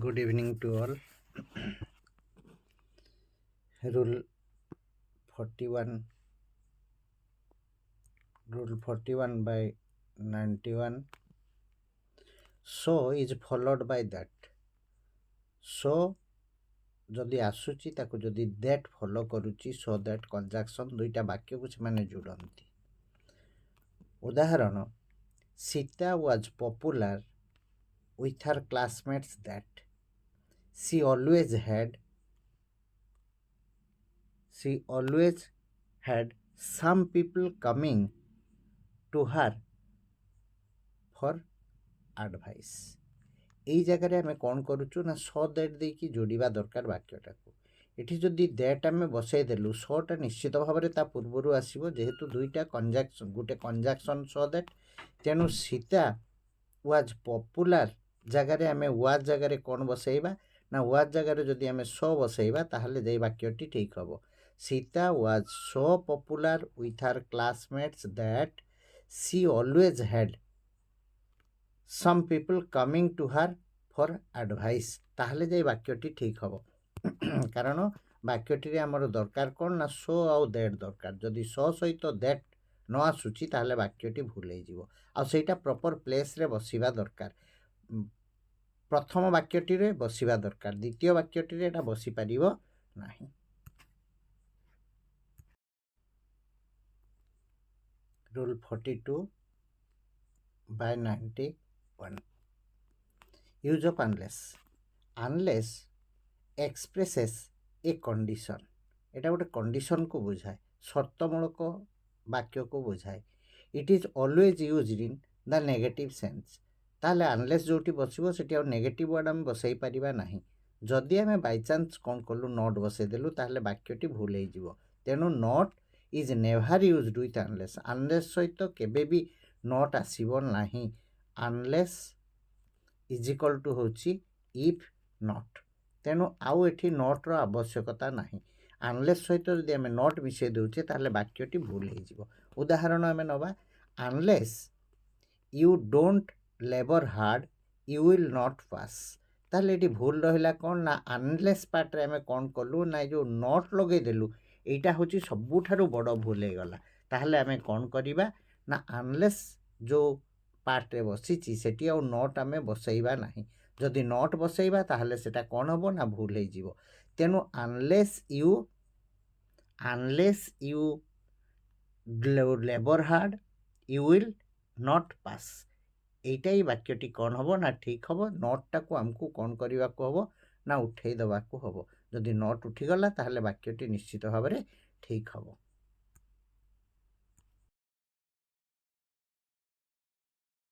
Good evening to all. Rule 41 by 91. So is followed by that. So जदि आसुची ताको जदि that follow करुची so that conjunction दुईटा वाक्य को से जोड़ती. उदाहरण Sita was popular with her classmates that she always had some people coming to her for advice. এই জায়গায় আমি কোন করুଛୁ না সো দ্যাট ଦେଇକି ଯୋଡ଼ିବା ଦରକାର ବାକ୍ୟଟାକୁ. ଏଠି ଯଦି ଦ୍ୟାଟ୍ ଆମେ ବସାଇ ଦେଲୁ ସୋଟା ନିଶ୍ଚିତ ଭାବରେ ତା ପୂର୍ବରୁ ଆସିବ ଯେହେତୁ ଦୁଇଟା କଞ୍ଜାକ୍ସନ୍ ଗୋଟେ କଞ୍ଜାକ୍ସନ୍ ସୋ ଦ୍ୟାଟ୍. ତେଣୁ ସୀତା ୱାଜ୍ ପପୁଲାର ଜାଗାରେ ଆମେ ୱାଜ୍ ଜାଗାରେ କ'ଣ ବସାଇବା ନା ୱାଜ୍ ଜାଗାରେ ଯଦି ଆମେ ସୋ ବସାଇବା ତାହେଲେ ଯାଇ ବାକ୍ୟଟି ଠିକ୍ ହେବ. Sita was so popular with her classmates that she always had some people coming to her for advice. ताहले जाई वाक्यटी ठीक हबो. कारण वाक्यटी रे हमर दरकार कोन ना सो आउ दैट दरकार. जदि सो सहित दैट न आसुची ताहले वाक्यटी भूल हे जीवो. आ सेटा प्रॉपर प्लेस रे बसिबा दरकार. प्रथम वाक्यटी रे बसिबा दरकार. द्वितीय वाक्यटी रे एटा बसि परिबो नाही. Rule 42 by 91. Use of unless. Unless expresses a condition. এটা ଗୋଟେ condition को बुझाए, शर्तमूलक वाक्य को बुझाए. It is always used in the negative sense. ताले unless जोटी बसिबो सेठी आ नेगेटिव वर्ड हम बसाई परिबा नाही. जदि हमें बाय चांस कोन करलु नॉट बसाई देलु ताले वाक्यटी भूल हे जीवो. तेनु not is never used with unless. unless सहित केबे भी नॉट आसीबो नाही. unless इज इक्वल टू होची इफ नॉट. तेणु आउ एठी नॉट रो आवश्यकता नाही. unless सहित जदि आमे नॉट मिसे देउचे ताले वाक्यटी भूल हे जीवो. उदाहरण आमे नबा unless you don't labor hard you will not pass. ताले एठी भूल रहिला कोन ना unless पार्ट रे आमे कोन कलु ना जो नॉट लगे देलु एटा होची सबुठारु बड़ भूल हे गला. ताहले आमे कोन करिबा ना unless जो पार्ट रे बसिची सेठी आ नॉट आमे बसाइबा नाही. जदि नॉट बसाइबा ताहले सेटा कोन हबो ना भूल हे जीवो. तेनु unless you labor hard you will not pass. एटाई वाक्यटी कोन हबो ना ठीक हबो. नॉट टाको हमकु कोन करिवा को हबो ना उठेई दबा को हबो. जदि नॉट उठी गला ताहले वाक्यटी निश्चित भाबरे ठीक हबो.